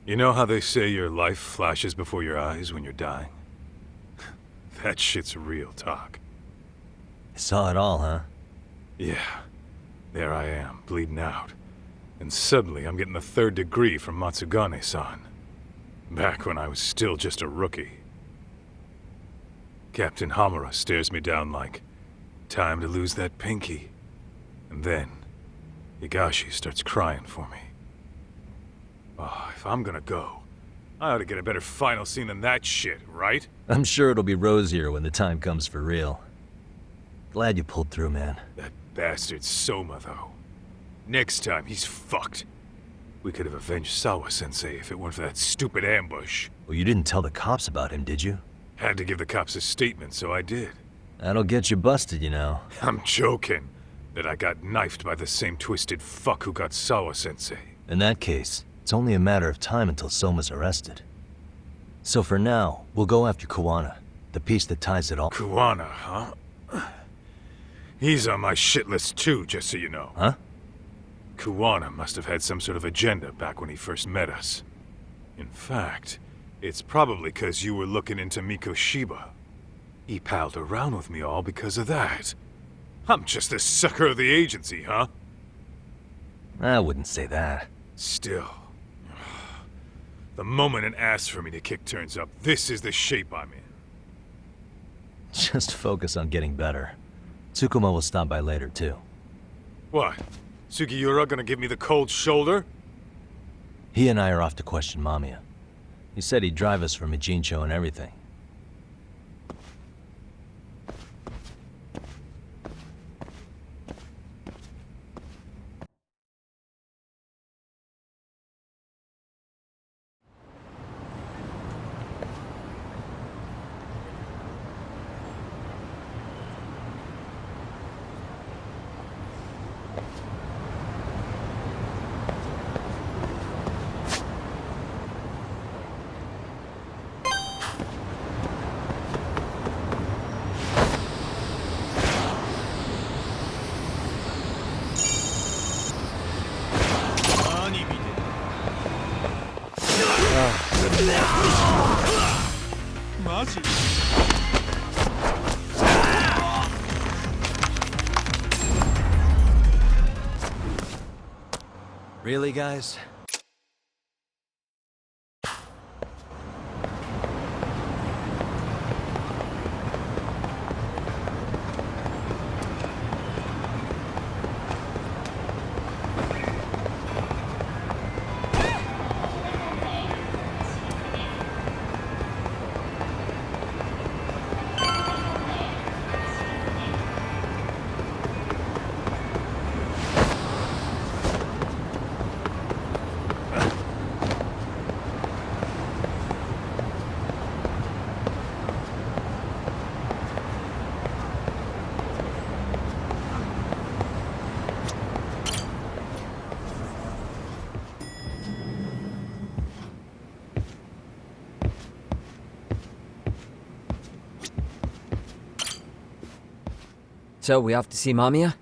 You know how they say your life flashes before your eyes when you're dying? That shit's real talk. You saw it all, huh? Yeah. There I am, bleeding out. And suddenly I'm getting the 3rd degree from Matsugane-san. Back when I was still just a rookie. Captain Hamura stares me down like, time to lose that pinky. And then, Higashi starts crying for me. Oh, if I'm gonna go, I ought to get a better final scene than that shit, right? I'm sure it'll be rosier when the time comes for real. Glad you pulled through, man. That bastard Soma, though. Next time, he's fucked. We could have avenged Sawa-sensei if it weren't for that stupid ambush. Well, you didn't tell the cops about him, did you? Had to give the cops a statement, so I did. That'll get you busted, you know. I'm joking. That I got knifed by the same twisted fuck who got Sawa-sensei. In that case, it's only a matter of time until Soma's arrested. So for now, we'll go after Kuwana, the piece that ties it all. Kuwana, huh? He's on my shit list too, just so you know. Huh? Kuwana must have had some sort of agenda back when he first met us. In fact, it's probably because you were looking into Mikoshiba. He palled around with me all because of that. I'm just a sucker of the agency, huh? I wouldn't say that. Still. The moment an ass for me to kick turns up, this is the shape I'm in. Just focus on getting better. Tsukuma will stop by later, too. What? Sugiura gonna give me the cold shoulder? He and I are off to question Mamiya. He said he'd drive us from Ijincho and everything. Really, guys? So, we off to see Mamiya?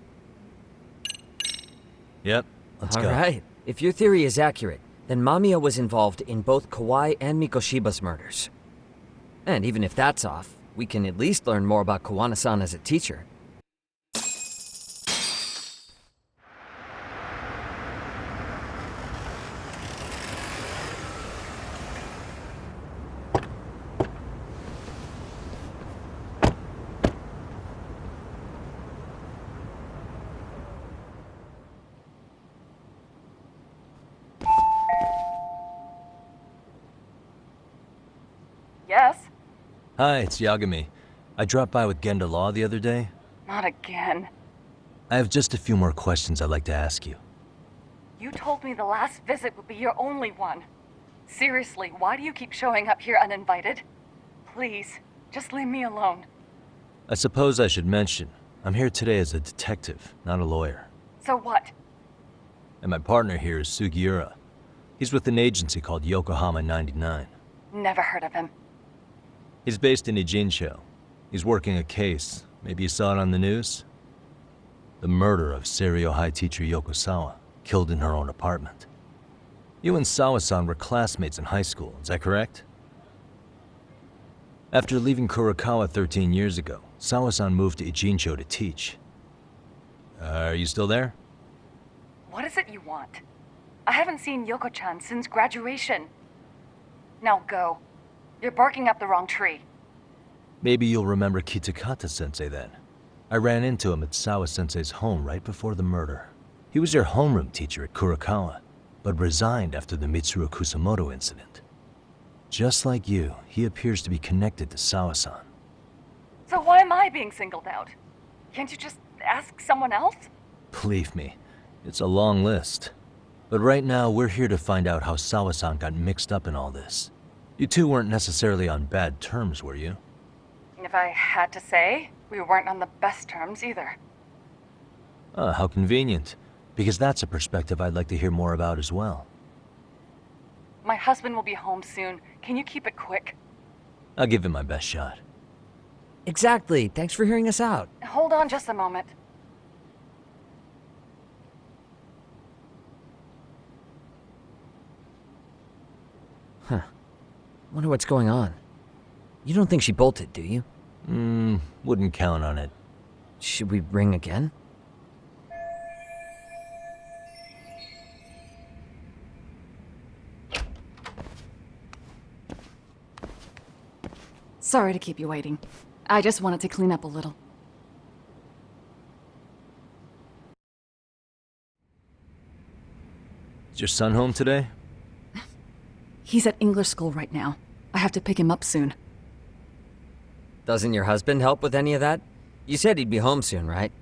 Yep, let's go. Alright. If your theory is accurate, then Mamiya was involved in both Kawai and Mikoshiba's murders. And even if that's off, we can at least learn more about Kuwana-san as a teacher. Yes? Hi, it's Yagami. I dropped by with Genda Law the other day. Not again. I have just a few more questions I'd like to ask you. You told me the last visit would be your only one. Seriously, why do you keep showing up here uninvited? Please, just leave me alone. I suppose I should mention, I'm here today as a detective, not a lawyer. So what? And my partner here is Sugiura. He's with an agency called Yokohama 99. Never heard of him. He's based in Ijincho. He's working a case. Maybe you saw it on the news? The murder of Seiryo High teacher Yokosawa, killed in her own apartment. You and Sawa-san were classmates in high school, is that correct? After leaving Kurokawa 13 years ago, Sawa-san moved to Ijincho to teach. Are you still there? What is it you want? I haven't seen Yoko-chan since graduation. Now go. You're barking up the wrong tree. Maybe you'll remember Kitakata-sensei then. I ran into him at Sawa-sensei's home right before the murder. He was your homeroom teacher at Kurokawa, but resigned after the Mitsuru Kusamoto incident. Just like you, he appears to be connected to Sawa-san. So why am I being singled out? Can't you just ask someone else? Believe me, it's a long list. But right now, we're here to find out how Sawa-san got mixed up in all this. You two weren't necessarily on bad terms, were you? If I had to say, we weren't on the best terms either. How convenient. Because that's a perspective I'd like to hear more about as well. My husband will be home soon. Can you keep it quick? I'll give it my best shot. Exactly. Thanks for hearing us out. Hold on just a moment. Wonder what's going on. You don't think she bolted, do you? Wouldn't count on it. Should we ring again? Sorry to keep you waiting. I just wanted to clean up a little. Is your son home today? He's at English school right now. I have to pick him up soon. Doesn't your husband help with any of that? You said he'd be home soon, right?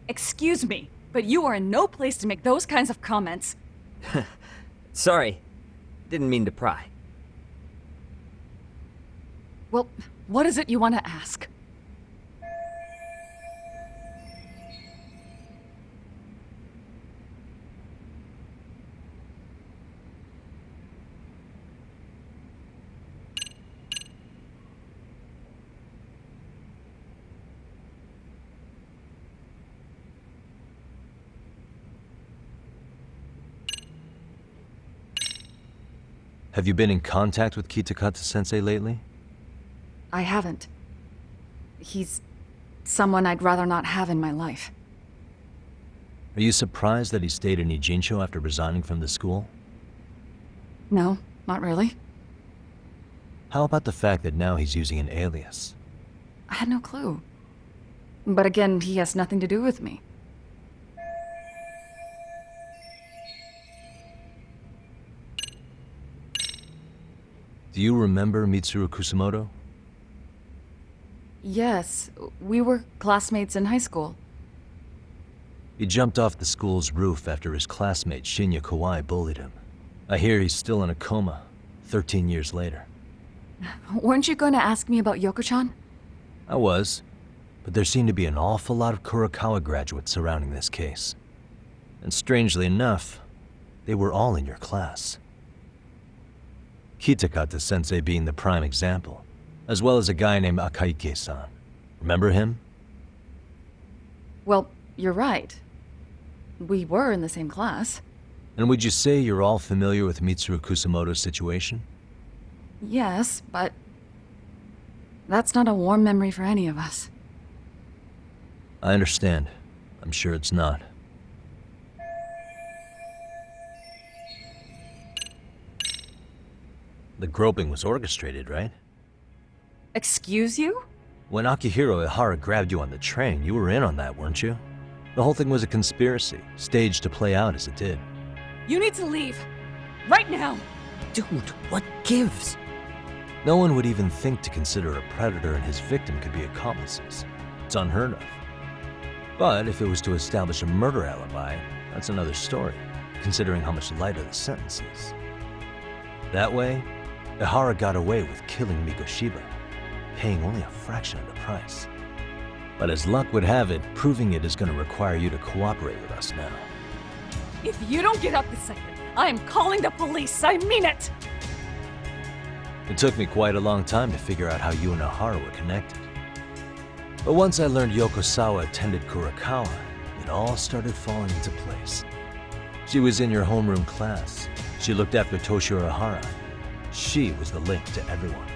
Excuse me, but you are in no place to make those kinds of comments. Sorry. Didn't mean to pry. Well, what is it you want to ask? Have you been in contact with Kitakata-sensei lately? I haven't. He's someone I'd rather not have in my life. Are you surprised that he stayed in Ijincho after resigning from the school? No, not really. How about the fact that now he's using an alias? I had no clue. But again, he has nothing to do with me. Do you remember Mitsuru Kusamoto? Yes, we were classmates in high school. He jumped off the school's roof after his classmate Shinya Kawai bullied him. I hear he's still in a coma, 13 years later. Weren't you going to ask me about Yoko-chan? I was, but there seemed to be an awful lot of Kurokawa graduates surrounding this case. And strangely enough, they were all in your class. Kitakata-sensei being the prime example, as well as a guy named Akaike-san. Remember him? Well, you're right. We were in the same class. And would you say you're all familiar with Mitsuru Kusamoto's situation? Yes, but that's not a warm memory for any of us. I understand. I'm sure it's not. The groping was orchestrated, right? Excuse you? When Akihiro Ihara grabbed you on the train, you were in on that, weren't you? The whole thing was a conspiracy, staged to play out as it did. You need to leave. Right now! Dude, what gives? No one would even think to consider a predator and his victim could be accomplices. It's unheard of. But if it was to establish a murder alibi, that's another story, considering how much lighter the sentence is. That way, Ihara got away with killing Mikoshiba, paying only a fraction of the price. But as luck would have it, proving it is going to require you to cooperate with us now. If you don't get up this second, I am calling the police. I mean it! It took me quite a long time to figure out how you and Ihara were connected. But once I learned Yokosawa attended Kurokawa, it all started falling into place. She was in your homeroom class. She looked after Toshiro Hara. She was the link to everyone.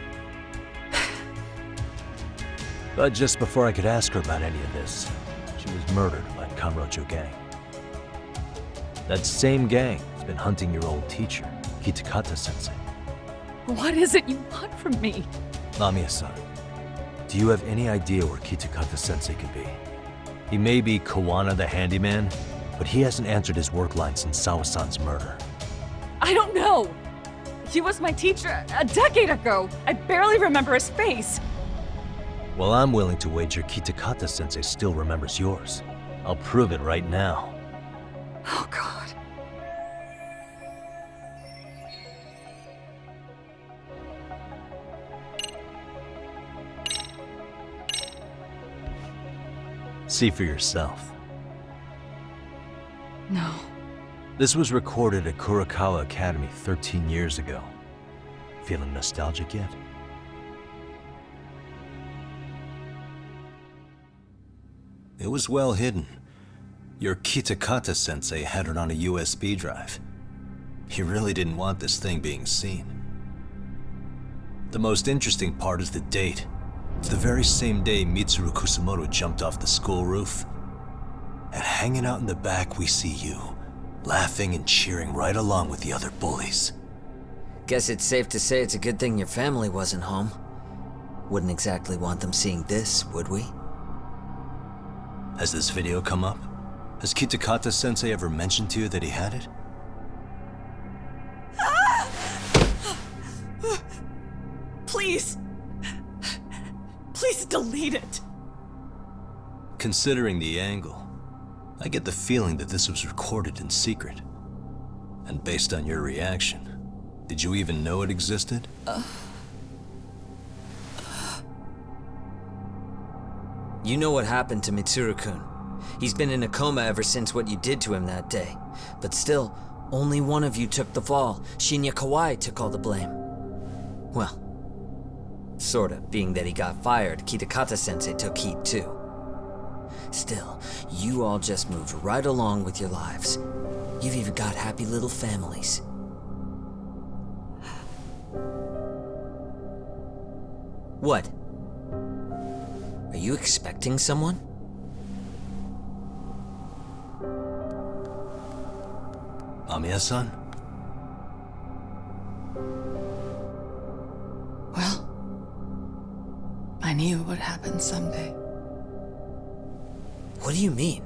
But just before I could ask her about any of this, she was murdered by Kamurocho gang. That same gang has been hunting your old teacher, Kitakata-sensei. What is it you want from me? Mamiya-san, do you have any idea where Kitakata-sensei could be? He may be Kuwana the handyman, but he hasn't answered his work line since Sawa-san's murder. I don't know. He was my teacher a decade ago. I barely remember his face. Well, I'm willing to wager Kitakata-sensei still remembers yours. I'll prove it right now. Oh, God. See for yourself. No. This was recorded at Kurakawa Academy 13 years ago. Feeling nostalgic yet? It was well hidden. Your Kitakata-sensei had it on a USB drive. He really didn't want this thing being seen. The most interesting part is the date. It's the very same day Mitsuru Kusumoto jumped off the school roof. And hanging out in the back, we see you, laughing and cheering right along with the other bullies. Guess it's safe to say it's a good thing your family wasn't home. Wouldn't exactly want them seeing this, would we? Has this video come up? Has Kitakata-sensei ever mentioned to you that he had it? Please. Please delete it. Considering the angle, I get the feeling that this was recorded in secret. And based on your reaction, did you even know it existed? You know what happened to Mitsuru-kun. He's been in a coma ever since what you did to him that day. But still, only one of you took the fall. Shinya Kawai took all the blame. Well, sorta, being that he got fired, Kitakata-sensei took heat too. Still, you all just moved right along with your lives. You've even got happy little families. What? Are you expecting someone? Mamiya-san? Well, I knew it would happen someday. What do you mean?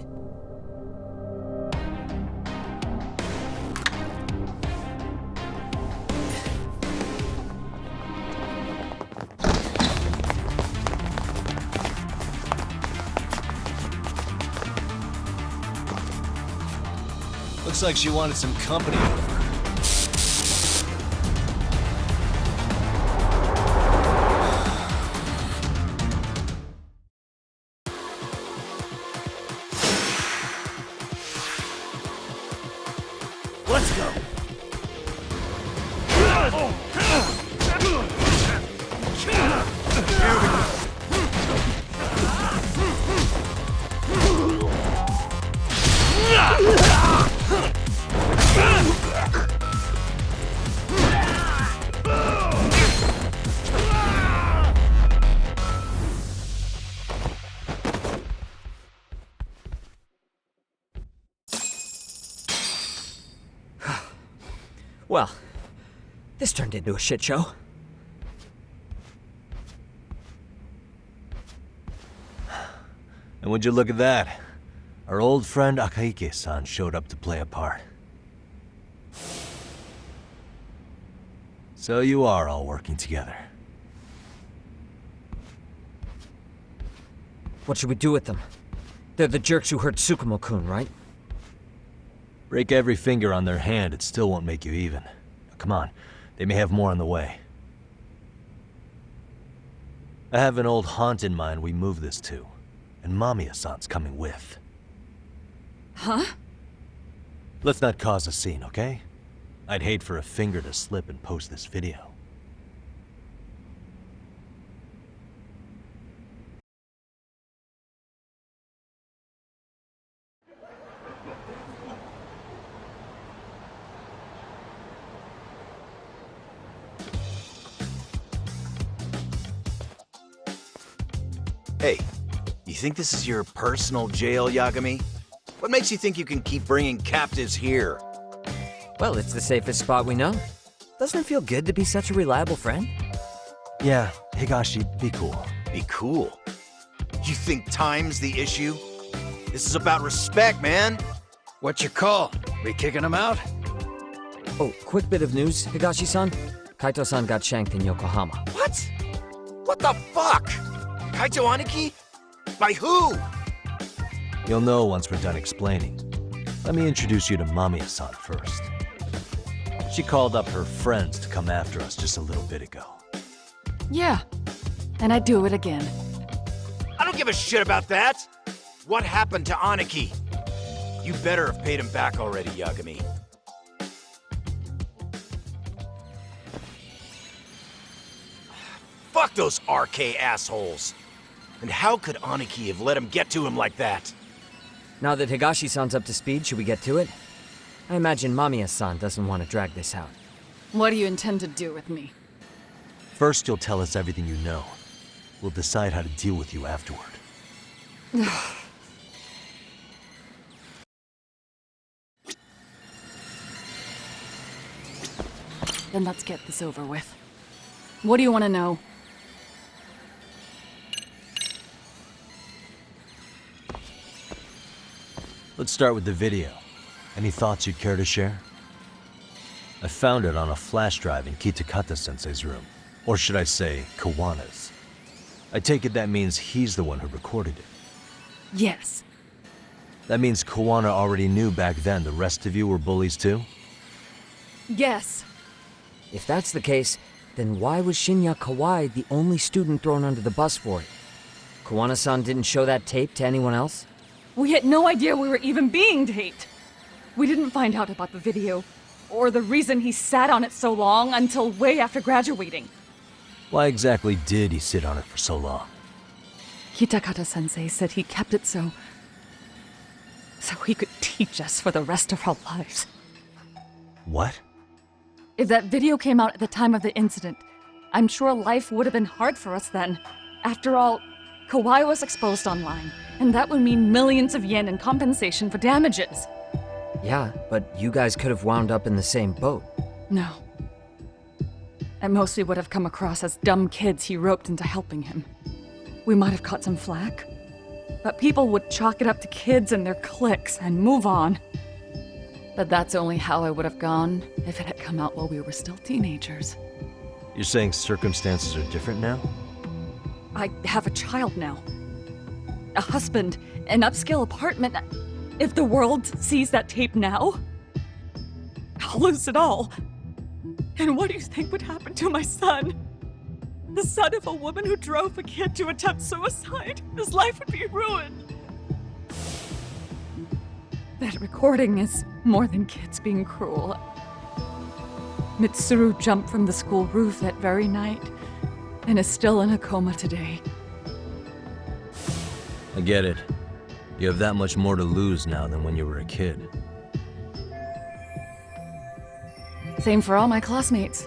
Looks like she wanted some company over. Let's go! Well, this turned into a shit show. And would you look at that? Our old friend Akaike-san showed up to play a part. So you are all working together. What should we do with them? They're the jerks who hurt Tsukumo-kun, right? Break every finger on their hand, it still won't make you even. Come on, they may have more on the way. I have an old haunt in mind we move this to, and Mamiya-san's coming with. Huh? Let's not cause a scene, okay? I'd hate for a finger to slip and post this video. Hey, you think this is your personal jail, Yagami? What makes you think you can keep bringing captives here? Well, it's the safest spot we know. Doesn't it feel good to be such a reliable friend? Yeah, Higashi, be cool. Be cool. You think time's the issue? This is about respect, man. What's your call? We kicking him out? Oh, quick bit of news, Higashi-san. Kaito-san got shanked in Yokohama. What? What the fuck? Kaito Aniki? By who? You'll know once we're done explaining. Let me introduce you to Mamiya-san first. She called up her friends to come after us just a little bit ago. Yeah, and I'd do it again. I don't give a shit about that. What happened to Aniki? You better have paid him back already, Yagami. Fuck those RK assholes. And how could Aniki have let him get to him like that? Now that Higashi-san's up to speed, should we get to it? I imagine Mamiya-san doesn't want to drag this out. What do you intend to do with me? First, you'll tell us everything you know. We'll decide how to deal with you afterward. Then let's get this over with. What do you want to know? Let's start with the video. Any thoughts you'd care to share? I found it on a flash drive in Kitakata-sensei's room. Or should I say, Kuwana's. I take it that means he's the one who recorded it. Yes. That means Kuwana already knew back then the rest of you were bullies too? Yes. If that's the case, then why was Shinya Kawai the only student thrown under the bus for it? Kuwana-san didn't show that tape to anyone else? We had no idea we were even being taped. We didn't find out about the video, or the reason he sat on it so long until way after graduating. Why exactly did he sit on it for so long? Kitakata-sensei said he kept it so he could teach us for the rest of our lives. What? If that video came out at the time of the incident, I'm sure life would have been hard for us then. After all, Kawai was exposed online, and that would mean millions of yen in compensation for damages. Yeah, but you guys could have wound up in the same boat. No. At most, we would have come across as dumb kids he roped into helping him. We might have caught some flack, but people would chalk it up to kids and their cliques and move on. But that's only how I would have gone if it had come out while we were still teenagers. You're saying circumstances are different now? I have a child now. A husband, an upscale apartment. If the world sees that tape now, I'll lose it all. And what do you think would happen to my son? The son of a woman who drove a kid to attempt suicide. His life would be ruined. That recording is more than kids being cruel. Mitsuru jumped from the school roof that very night and is still in a coma today. I get it. You have that much more to lose now than when you were a kid. Same for all my classmates.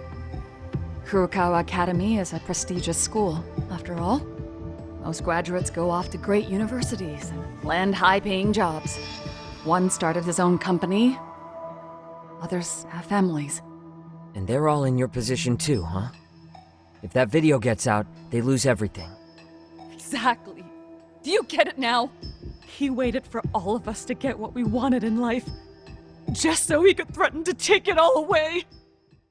Kurokawa Academy is a prestigious school, after all. Most graduates go off to great universities and land high-paying jobs. One started his own company. Others have families. And they're all in your position too, huh? If that video gets out, they lose everything. Exactly. Do you get it now? He waited for all of us to get what we wanted in life, just so he could threaten to take it all away.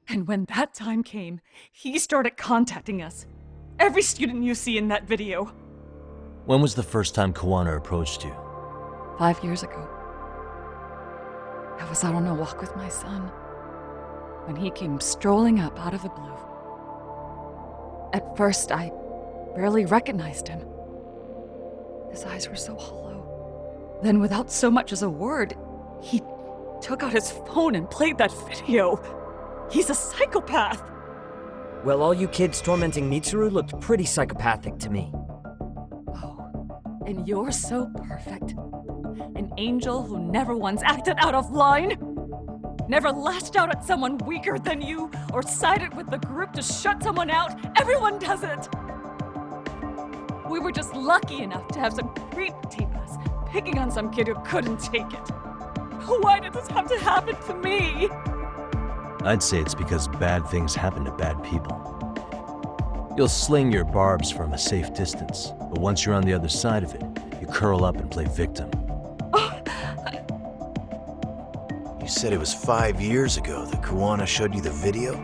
And when that time came, he started contacting us. Every student you see in that video. When was the first time Kuwana approached you? 5 years ago. I was out on a walk with my son when he came strolling up out of the blue. At first, I barely recognized him. His eyes were so hollow. Then, without so much as a word, he took out his phone and played that video. He's a psychopath. Well, all you kids tormenting Mitsuru looked pretty psychopathic to me. Oh, and you're so perfect. An angel who never once acted out of line. Never lashed out at someone weaker than you, or sided with the group to shut someone out. Everyone does it. We were just lucky enough to have some creep tape us, picking on some kid who couldn't take it. Why did this have to happen to me? I'd say it's because bad things happen to bad people. You'll sling your barbs from a safe distance, but once you're on the other side of it, you curl up and play victim. You said it was 5 years ago that Kuwana showed you the video?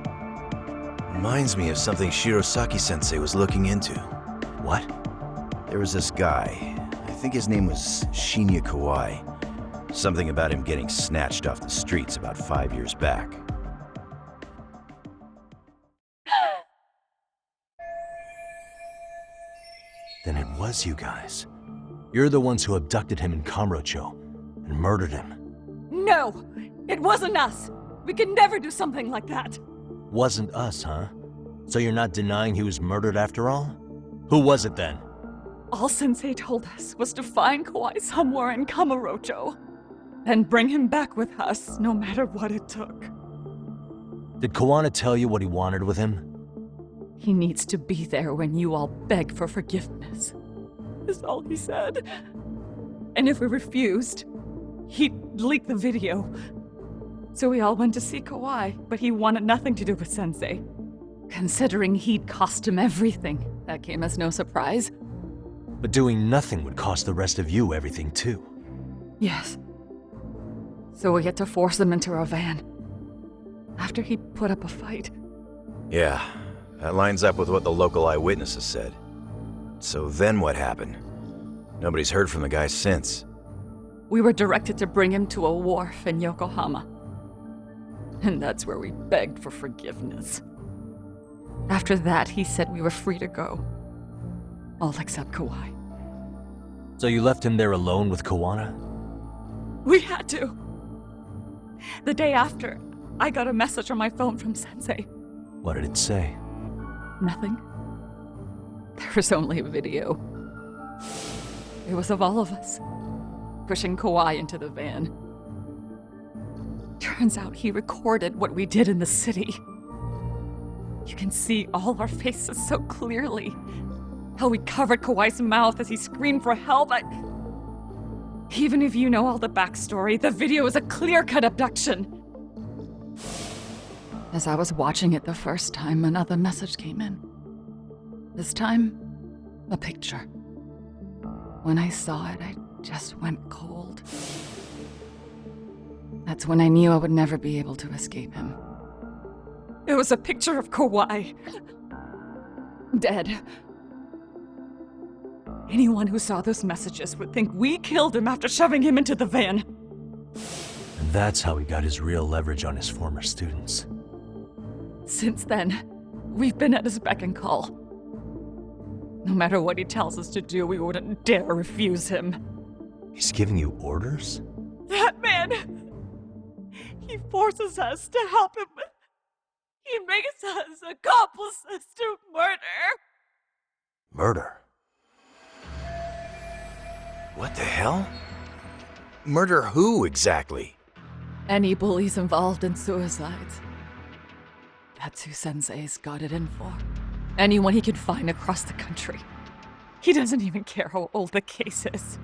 Reminds me of something Shirosaki-sensei was looking into. What? There was this guy, I think his name was Shinya Kawai. Something about him getting snatched off the streets about 5 years back. Then it was you guys. You're the ones who abducted him in Kamurocho and murdered him. No! It wasn't us! We could never do something like that! Wasn't us, huh? So you're not denying he was murdered after all? Who was it then? All Sensei told us was to find Kawai somewhere in Kamurocho, and bring him back with us, no matter what it took. Did Kuwana tell you what he wanted with him? He needs to be there when you all beg for forgiveness, is all he said. And if we refused, he'd leak the video. So we all went to see Kawai, but he wanted nothing to do with Sensei. Considering he'd cost him everything, that came as no surprise. But doing nothing would cost the rest of you everything too. Yes. So we had to force him into our van. After he put up a fight. Yeah, that lines up with what the local eyewitnesses said. So then what happened? Nobody's heard from the guy since. We were directed to bring him to a wharf in Yokohama. And that's where we begged for forgiveness. After that, he said we were free to go. All except Kawai. So you left him there alone with Kuwana? We had to. The day after, I got a message on my phone from Sensei. What did it say? Nothing. There was only a video. It was of all of us, pushing Kawai into the van. Turns out he recorded what we did in the city. You can see all our faces so clearly. How we covered Kawai's mouth as he screamed for help. Even if you know all the backstory, the video is a clear-cut abduction. As I was watching it the first time, another message came in. This time, a picture. When I saw it, I just went cold. That's when I knew I would never be able to escape him. It was a picture of Kawai. Dead. Anyone who saw those messages would think we killed him after shoving him into the van. And that's how he got his real leverage on his former students. Since then, we've been at his beck and call. No matter what he tells us to do, we wouldn't dare refuse him. He's giving you orders? That man! He forces us to help him. He makes us accomplices to murder. Murder? What the hell? Murder who, exactly? Any bullies involved in suicides. That's who Sensei's got it in for. Anyone he can find across the country. He doesn't even care how old the case is.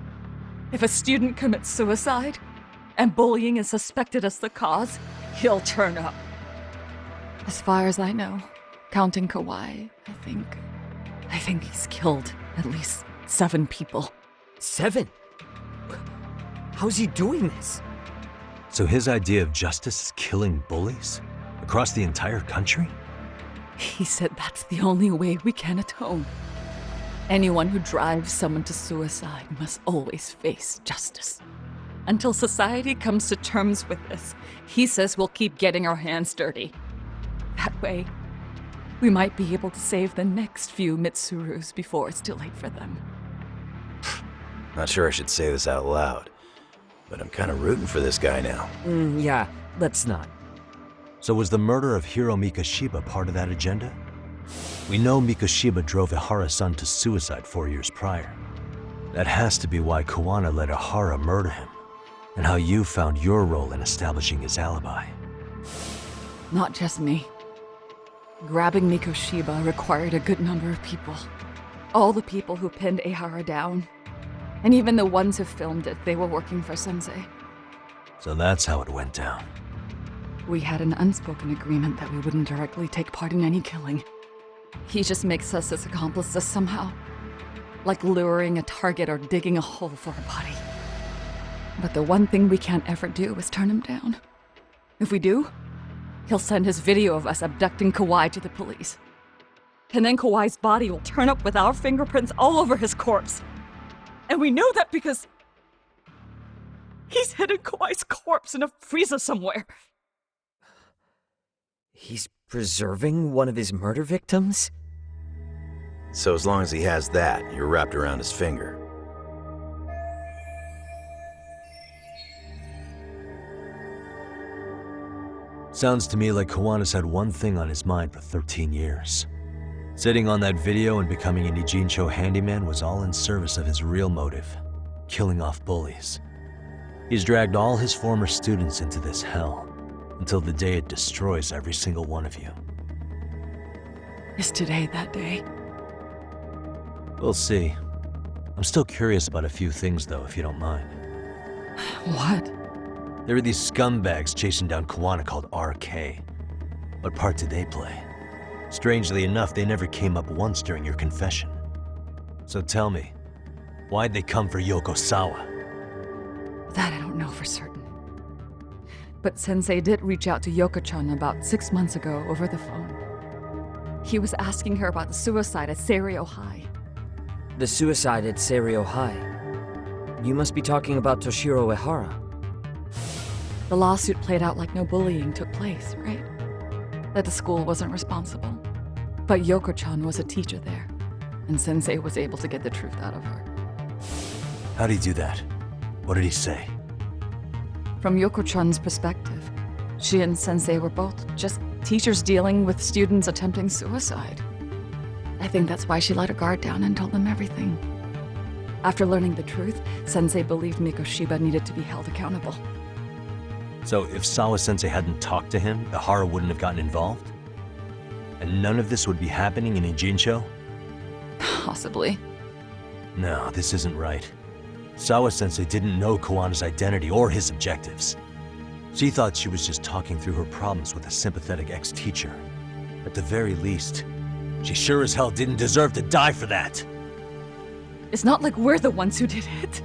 If a student commits suicide, and bullying is suspected as the cause, he'll turn up. As far as I know, counting Kawai, I think he's killed at least 7 people. 7? How's he doing this? So his idea of justice is killing bullies? Across the entire country? He said that's the only way we can atone. Anyone who drives someone to suicide must always face justice. Until society comes to terms with this, he says we'll keep getting our hands dirty. That way, we might be able to save the next few Mitsurus before it's too late for them. Not sure I should say this out loud, but I'm kind of rooting for this guy now. Yeah, let's not. So was the murder of Hiro Mikoshiba part of that agenda? We know Mikoshiba drove Ihara-san to suicide 4 years prior. That has to be why Kuwana let Ihara murder him, and how you found your role in establishing his alibi. Not just me. Grabbing Mikoshiba required a good number of people. All the people who pinned Ehara down, and even the ones who filmed it, they were working for Sensei. So that's how it went down. We had an unspoken agreement that we wouldn't directly take part in any killing. He just makes us his accomplices somehow. Like luring a target or digging a hole for a body. But the one thing we can't ever do is turn him down. If we do, he'll send his video of us abducting Kawai to the police. And then Kawai's body will turn up with our fingerprints all over his corpse. And we know that because he's hidden Kawai's corpse in a freezer somewhere. He's preserving one of his murder victims? So as long as he has that, you're wrapped around his finger. Sounds to me like Kuwana's had one thing on his mind for 13 years. Sitting on that video and becoming a Nijincho handyman was all in service of his real motive, killing off bullies. He's dragged all his former students into this hell, until the day it destroys every single one of you. Is today that day? We'll see. I'm still curious about a few things though, if you don't mind. What? There are these scumbags chasing down Kuwana called RK. What part did they play? Strangely enough, they never came up once during your confession. So tell me, why'd they come for Yokosawa? That I don't know for certain. But Sensei did reach out to Yoko-chan about 6 months ago over the phone. He was asking her about the suicide at Seiryo High. The suicide at Seiryo High. You must be talking about Toshiro Ehara. The lawsuit played out like no bullying took place, right? That the school wasn't responsible. But Yoko-chan was a teacher there, and Sensei was able to get the truth out of her. How'd he do that? What did he say? From Yoko-chan's perspective, she and Sensei were both just teachers dealing with students attempting suicide. I think that's why she let her guard down and told them everything. After learning the truth, Sensei believed Mikoshiba needed to be held accountable. So if Sawa-sensei hadn't talked to him, Ehara wouldn't have gotten involved? And none of this would be happening in Ijincho? Possibly. No, this isn't right. Sawa-sensei didn't know Kuwana's identity or his objectives. She thought she was just talking through her problems with a sympathetic ex-teacher. At the very least, she sure as hell didn't deserve to die for that! It's not like we're the ones who did it.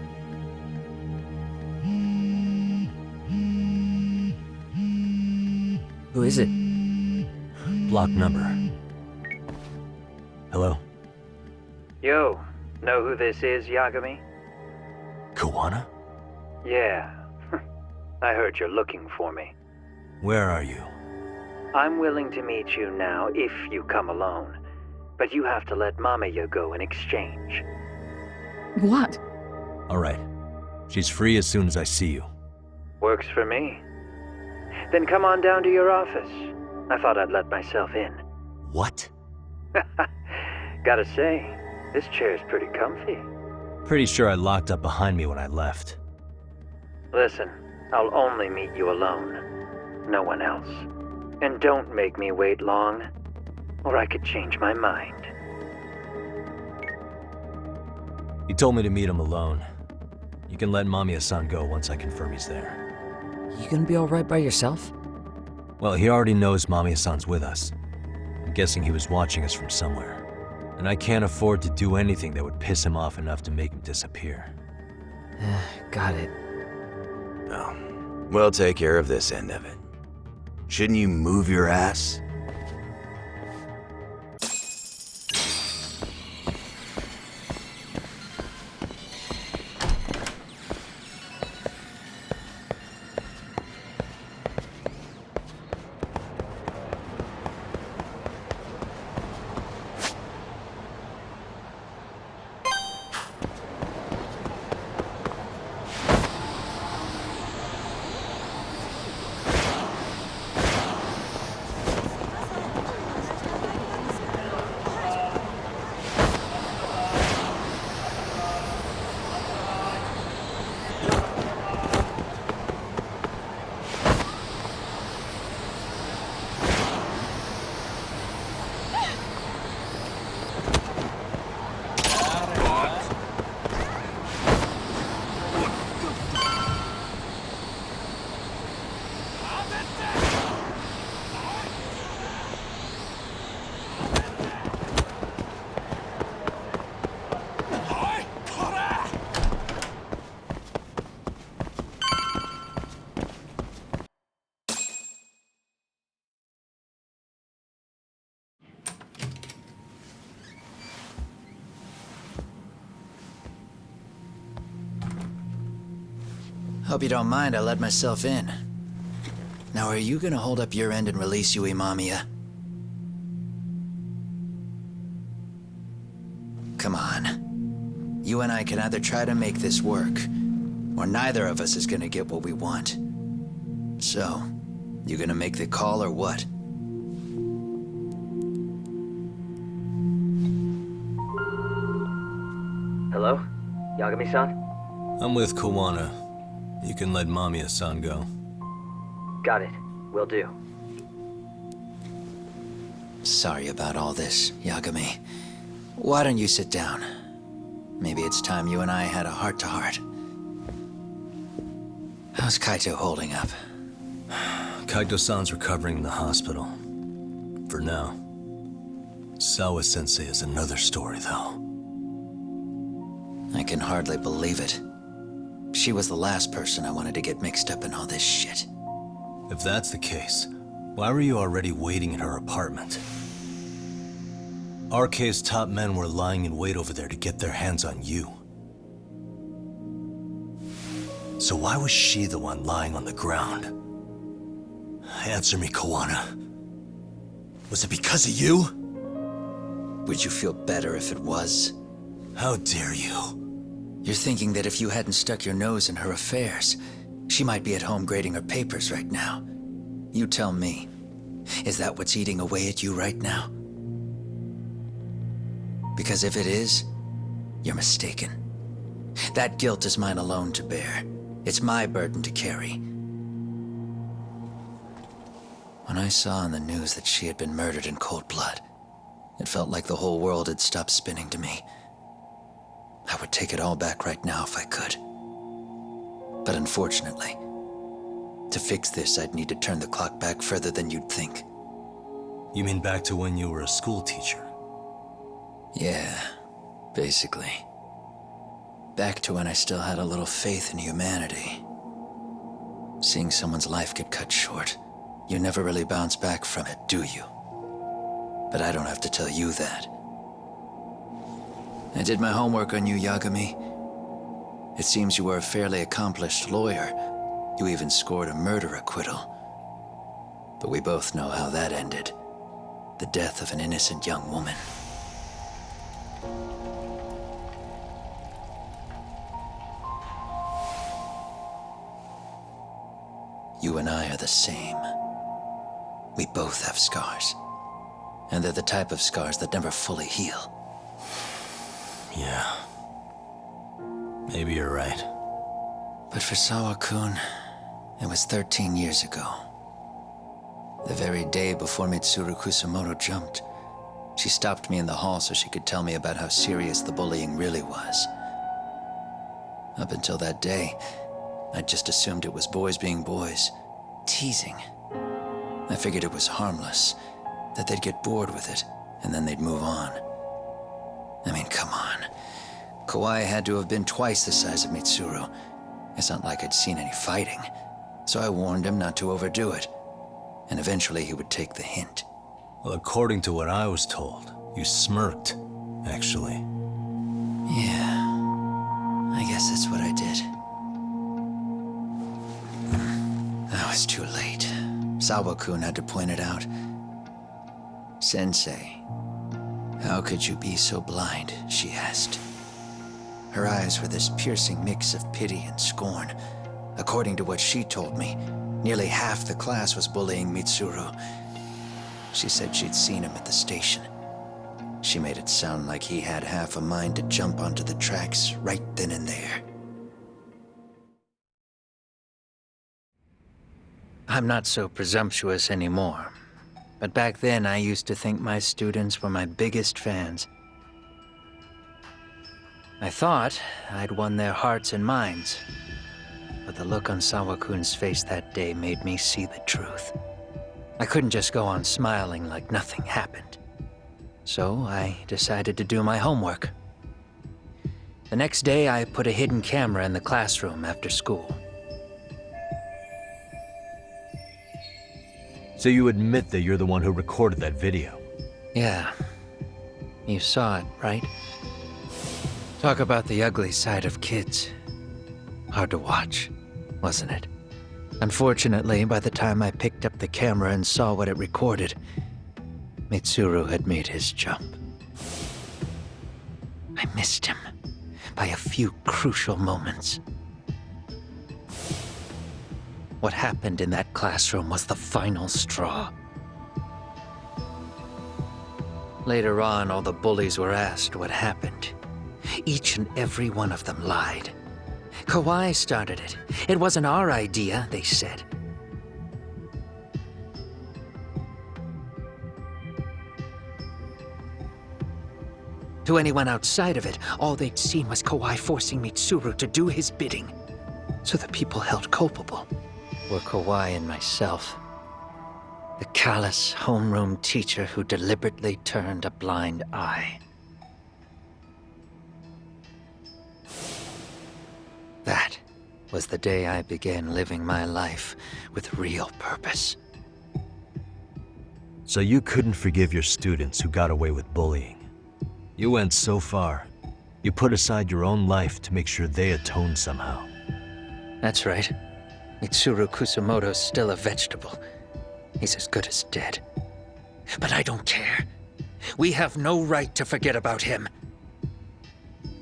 Who is it? Block number. Hello? Yo, know who this is, Yagami? Kuwana? Yeah. I heard you're looking for me. Where are you? I'm willing to meet you now if you come alone. But you have to let Mamiya go in exchange. What? Alright. She's free as soon as I see you. Works for me. Then come on down to your office. I thought I'd let myself in. What? Gotta say, this chair's pretty comfy. Pretty sure I locked up behind me when I left. Listen, I'll only meet you alone. No one else. And don't make me wait long, or I could change my mind. He told me to meet him alone. You can let Mamiya-san go once I confirm he's there. You gonna be alright by yourself? Well, he already knows Mamiya-san's with us. I'm guessing he was watching us from somewhere. And I can't afford to do anything that would piss him off enough to make him disappear. Got it. Oh, we'll take care of this end of it. Shouldn't you move your ass? Hope you don't mind I let myself in. Now, are you gonna hold up your end and release Yui Mamiya? Come on. You and I can either try to make this work, or neither of us is gonna get what we want. So, you gonna make the call or what? Hello? Yagami-san? I'm with Kuwana. You can let Mamiya-san go. Got it. Will do. Sorry about all this, Yagami. Why don't you sit down? Maybe it's time you and I had a heart-to-heart. How's Kaito holding up? Kaito-san's recovering in the hospital. For now. Sawa-sensei is another story, though. I can hardly believe it. She was the last person I wanted to get mixed up in all this shit. If that's the case, why were you already waiting in her apartment? RK's top men were lying in wait over there to get their hands on you. So why was she the one lying on the ground? Answer me, Kuwana. Was it because of you? Would you feel better if it was? How dare you? You're thinking that if you hadn't stuck your nose in her affairs, she might be at home grading her papers right now. You tell me, is that what's eating away at you right now? Because if it is, you're mistaken. That guilt is mine alone to bear. It's my burden to carry. When I saw on the news that she had been murdered in cold blood, it felt like the whole world had stopped spinning to me. I would take it all back right now if I could. But unfortunately, to fix this, I'd need to turn the clock back further than you'd think. You mean back to when you were a school teacher? Yeah, basically. Back to when I still had a little faith in humanity. Seeing someone's life get cut short, you never really bounce back from it, do you? But I don't have to tell you that. I did my homework on you, Yagami. It seems you were a fairly accomplished lawyer. You even scored a murder acquittal. But we both know how that ended. The death of an innocent young woman. You and I are the same. We both have scars. And they're the type of scars that never fully heal. Yeah. Maybe you're right. But for Sawa-kun, it was 13 years ago. The very day before Mitsuru Kusamoto jumped, she stopped me in the hall so she could tell me about how serious the bullying really was. Up until that day, I just assumed it was boys being boys, teasing. I figured it was harmless, that they'd get bored with it, and then they'd move on. I mean, come on. Kawai had to have been twice the size of Mitsuru. It's not like I'd seen any fighting, so I warned him not to overdo it, and eventually he would take the hint. Well, according to what I was told, you smirked, actually. Yeah, I guess that's what I did. That was too late. Sawa-kun had to point it out. Sensei, how could you be so blind, she asked. Her eyes were this piercing mix of pity and scorn. According to what she told me, nearly half the class was bullying Mitsuru. She said she'd seen him at the station. She made it sound like he had half a mind to jump onto the tracks right then and there. I'm not so presumptuous anymore. But back then, I used to think my students were my biggest fans. I thought I'd won their hearts and minds. But the look on Sawa-kun's face that day made me see the truth. I couldn't just go on smiling like nothing happened. So I decided to do my homework. The next day, I put a hidden camera in the classroom after school. So you admit that you're the one who recorded that video? Yeah. You saw it, right? Talk about the ugly side of kids. Hard to watch. wasn't it? Unfortunately, by the time I picked up the camera and saw what it recorded, Mitsuru had made his jump. I missed him by a few crucial moments. What happened in that classroom was the final straw. Later on, all the bullies were asked what happened. Each and every one of them lied. Kawai started it. It wasn't our idea, they said. To anyone outside of it, all they'd seen was Kawai forcing Mitsuru to do his bidding. So the people held culpable were Kawai and myself. The callous homeroom teacher who deliberately turned a blind eye. That was the day I began living my life with real purpose. So you couldn't forgive your students who got away with bullying. You went so far. You put aside your own life to make sure they atoned somehow. That's right. Mitsuru Kusamoto's still a vegetable. He's as good as dead. But I don't care. We have no right to forget about him.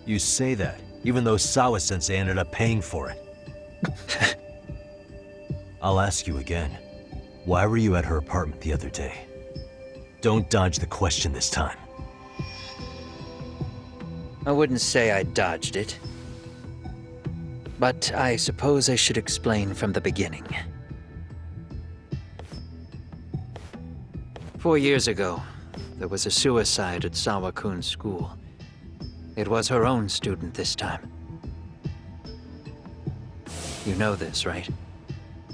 You say that, even though Sawa-sensei ended up paying for it. I'll ask you again. Why were you at her apartment the other day? Don't dodge the question this time. I wouldn't say I dodged it. But I suppose I should explain from the beginning. 4 years ago, there was a suicide at Sawa-kun's school. It was her own student this time. You know this, right?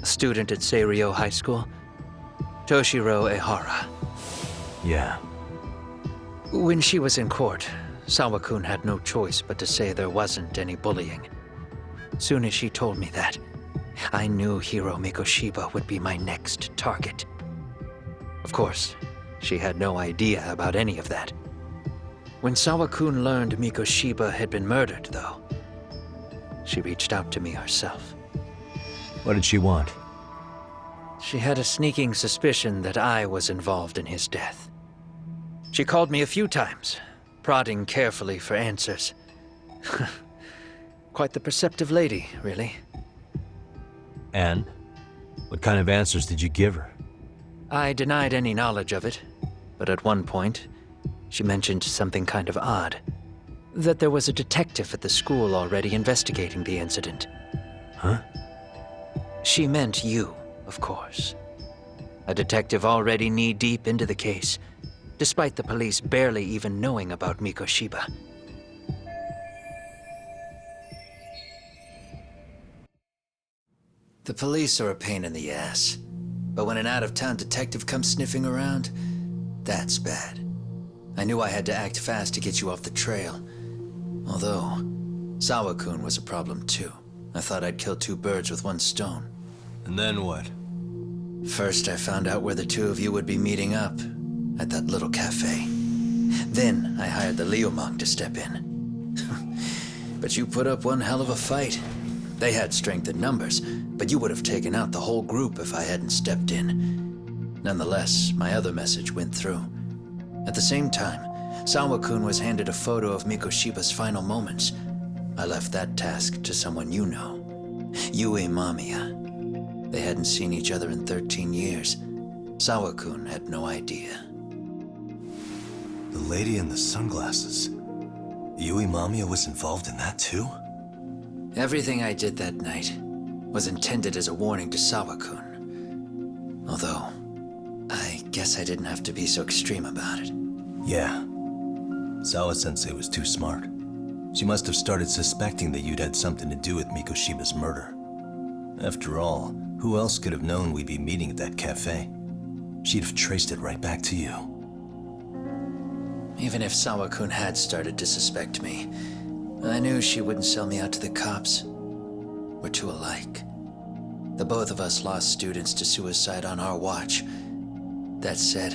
A student at Seiryo High School? Toshiro Ehara. Yeah. When she was in court, Sawa-kun had no choice but to say there wasn't any bullying. Soon as she told me that, I knew Hiro Mikoshiba would be my next target. Of course, she had no idea about any of that. When Sawa-kun learned Mikoshiba had been murdered, though, she reached out to me herself. What did she want? She had a sneaking suspicion that I was involved in his death. She called me a few times, prodding carefully for answers. Quite the perceptive lady, really. And? What kind of answers did you give her? I denied any knowledge of it, but at one point, she mentioned something kind of odd. That there was a detective at the school already investigating the incident. Huh? She meant you, of course. A detective already knee-deep into the case, despite the police barely even knowing about Mikoshiba. The police are a pain in the ass. But when an out-of-town detective comes sniffing around, that's bad. I knew I had to act fast to get you off the trail. Although, Sawa-kun was a problem too. I thought I'd kill two birds with one stone. And then what? First, I found out where the two of you would be meeting up, at that little cafe. Then, I hired the Liumang to step in. But you put up one hell of a fight. They had strength in numbers, but you would have taken out the whole group if I hadn't stepped in. Nonetheless, my other message went through. At the same time, Sawa-kun was handed a photo of Mikoshiba's final moments. I left that task to someone you know. Yue Mamiya. They hadn't seen each other in 13 years. Sawa-kun had no idea. The lady in the sunglasses. Yui Mamiya was involved in that too? Everything I did that night was intended as a warning to Sawa-kun. Although, I guess I didn't have to be so extreme about it. Yeah. Sawa-sensei was too smart. She must have started suspecting that you'd had something to do with Mikoshiba's murder. After all, who else could have known we'd be meeting at that cafe? She'd have traced it right back to you. Even if Sawa-kun had started to suspect me, I knew she wouldn't sell me out to the cops. We're too alike. The both of us lost students to suicide on our watch. That said,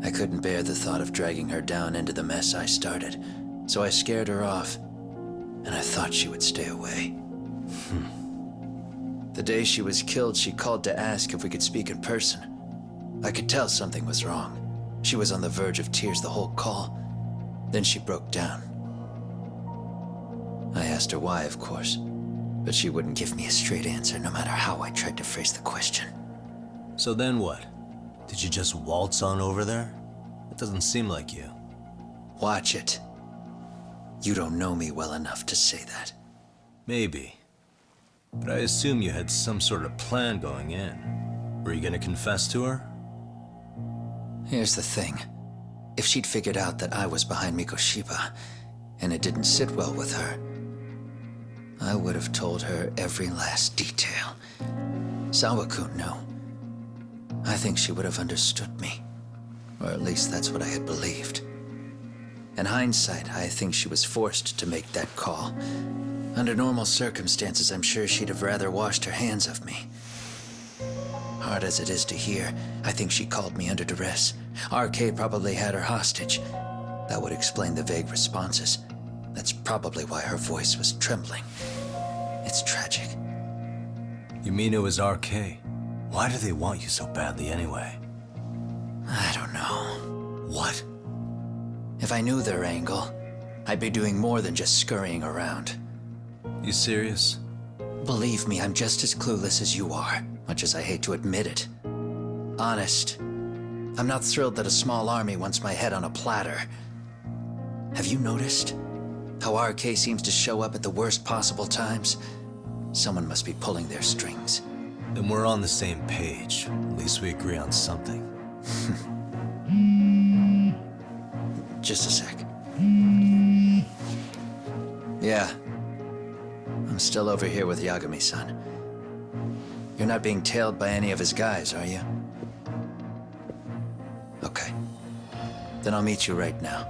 I couldn't bear the thought of dragging her down into the mess I started, so I scared her off, and I thought she would stay away. The day she was killed, she called to ask if we could speak in person. I could tell something was wrong. She was on the verge of tears the whole call. Then she broke down. I asked her why, of course, but she wouldn't give me a straight answer no matter how I tried to phrase the question. So then what? Did you just waltz on over there? It doesn't seem like you. Watch it. You don't know me well enough to say that. Maybe. But I assume you had some sort of plan going in. Were you gonna confess to her? Here's the thing. If she'd figured out that I was behind Mikoshiba, and it didn't sit well with her, I would have told her every last detail. Sawakun knew. I think she would have understood me. Or at least that's what I had believed. In hindsight, I think she was forced to make that call. Under normal circumstances, I'm sure she'd have rather washed her hands of me. Hard as it is to hear, I think she called me under duress. RK probably had her hostage. That would explain the vague responses. That's probably why her voice was trembling. It's tragic. You mean it was RK? Why do they want you so badly anyway? I don't know. What? If I knew their angle, I'd be doing more than just scurrying around. You serious? Believe me, I'm just as clueless as you are, much as I hate to admit it. Honest. I'm not thrilled that a small army wants my head on a platter. Have you noticed how RK seems to show up at the worst possible times? Someone must be pulling their strings. Then we're on the same page. At least we agree on something. Just a sec. Yeah. I'm still over here with Yagami-san. You're not being tailed by any of his guys, are you? Okay. Then I'll meet you right now.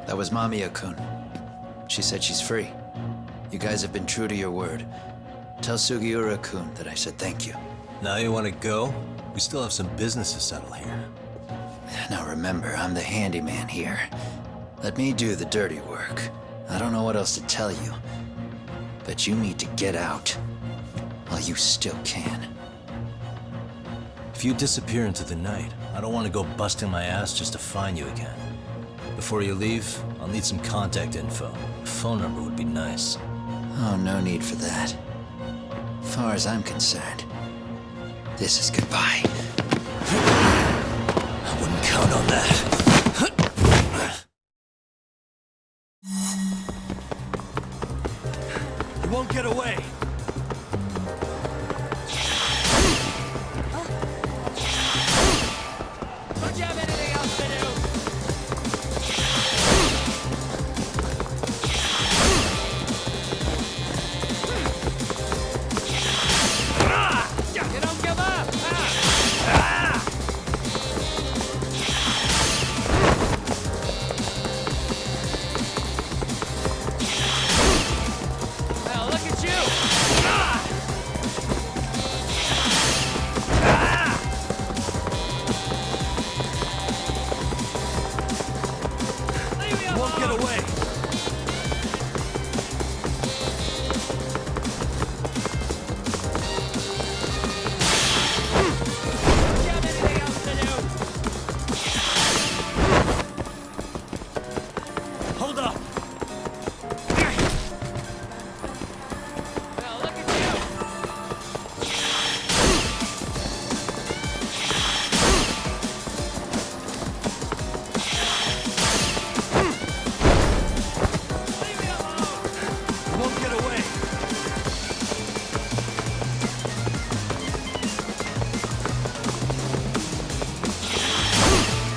That was Mamiya-kun. She said she's free. You guys have been true to your word. Tell Sugiura-kun that I said thank you. Now you want to go? We still have some business to settle here. Now remember, I'm the handyman here. Let me do the dirty work. I don't know what else to tell you. But you need to get out while you still can. If you disappear into the night, I don't want to go busting my ass just to find you again. Before you leave, I'll need some contact info. A phone number would be nice. Oh, no need for that. As far as I'm concerned, this is goodbye. I wouldn't count on that. You won't get away. Don't you have anything else to do? You don't give up! Well, look at you! Leave me You won't get alone! away. Don't you have anything else to do? Hold up. Well, look at you! Leave me alone! You won't get away.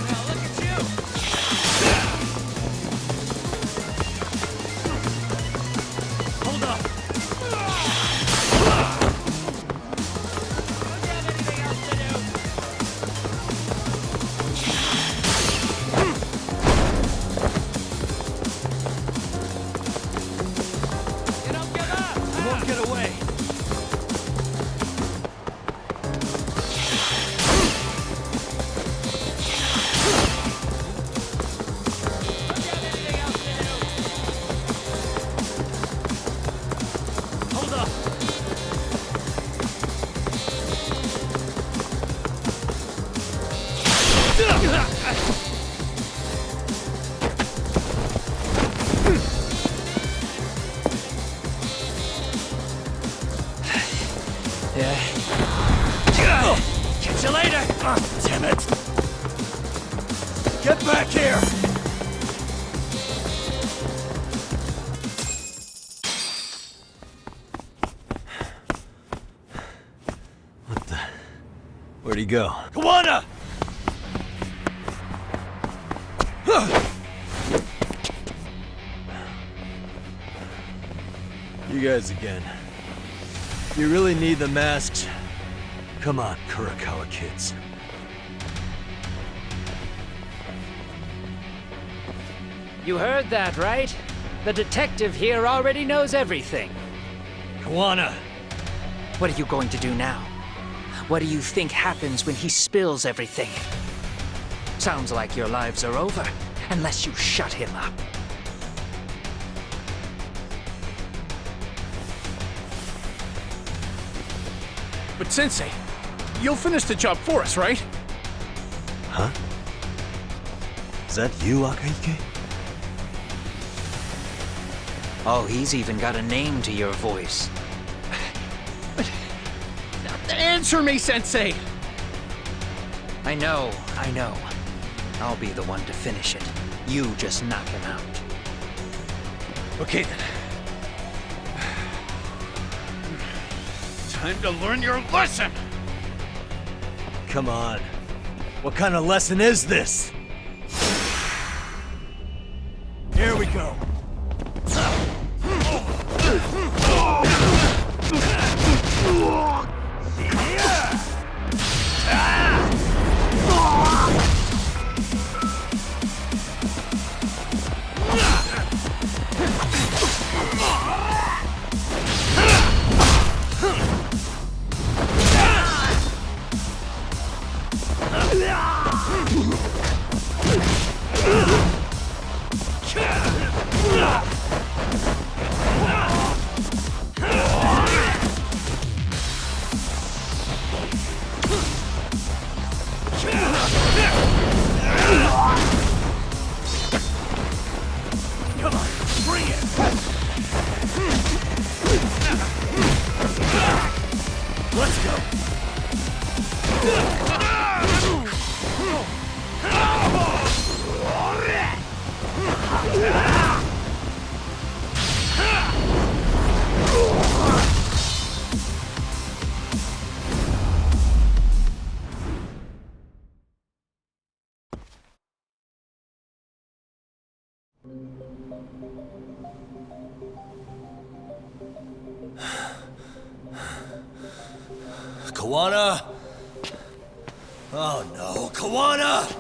Well, look at you! Hold up. Don't you have anything else to do? You don't give up! You won't get away. Don't you have anything else to do? Hold Where'd he go? Kuwana! You guys again. You really need the masks? Come on, Kurakawa kids. You heard that, right? The detective here already knows everything. Kuwana! What are you going to do now? What do you think happens when he spills everything? Sounds like your lives are over, unless you shut him up. But Sensei, you'll finish the job for us, right? Huh? Is that you, Akaike? Oh, he's even got a name to your voice. Answer me, Sensei! I know. I'll be the one to finish it. You just knock him out. Okay then. Time to learn your lesson! Come on. What kind of lesson is this? Here we go. Kuwana! Oh no, Kuwana!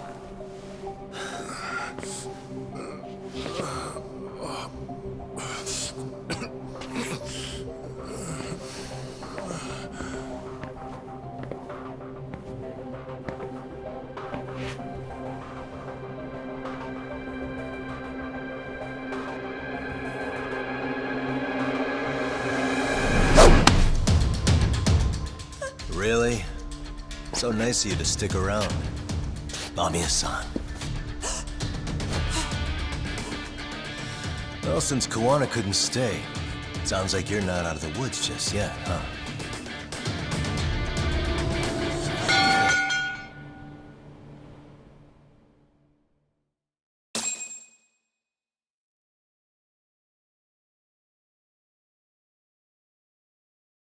Really? So nice of you to stick around. Mamiya-san. Well, since Kuwana couldn't stay, sounds like you're not out of the woods just yet, huh?